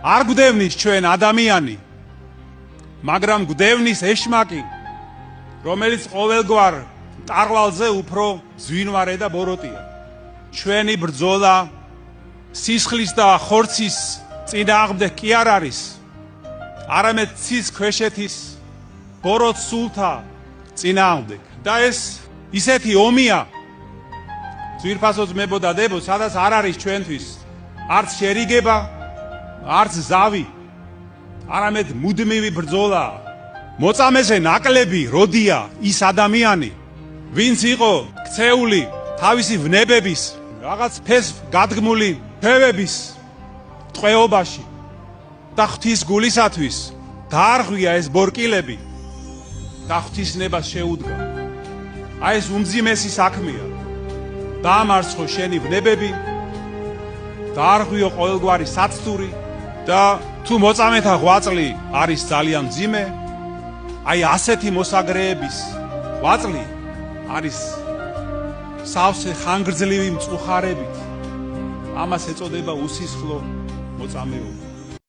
არ გვდევნის ჩვენ ადამიანი, მაგრამ გვდევნის ეშმაკი, რომელიც ყოველგვარ ტარვალზე უფრო ზვინვარე და ბოროტია. ჩვენი ბრძოლა სისხლის და ხორცის წინააღმდეგ კი არ არის, არამედ ცის ქვეშეთის ბოროტ სულთა წინააღმდეგ. და ეს ისეთი ომია, ძვირფასო ძმებო და დებო, სადაც არ არის ჩვენთვის არც შერიგება, არც ზავი, არამედ მუდმივი ბრძოლა. მოწამეზე ნაკლები როდია ის ადამიანი, ვინც იყო ქცეული თავისი ვნებების, რაღაც ფეს გადგმული ფევების ტყვეობაში და ღვთის გულისათვის დაარღვია ეს ბორკილები და ღვთისნებას შეუდგა. აი ეს უმძიმესი საქმეა. დაამარცხო შენი ვნებები, დაარღვიო ყოველგვარი საცდური და თუ მოწამეთა ღვაწლი არის ძალიან მძიმე, აი ასეთი მოსაგრეების ღვაწლი არის სავსე ხანგრძლივი მწუხარებით. ამას ეწოდება უსისხლო მოწამეობა.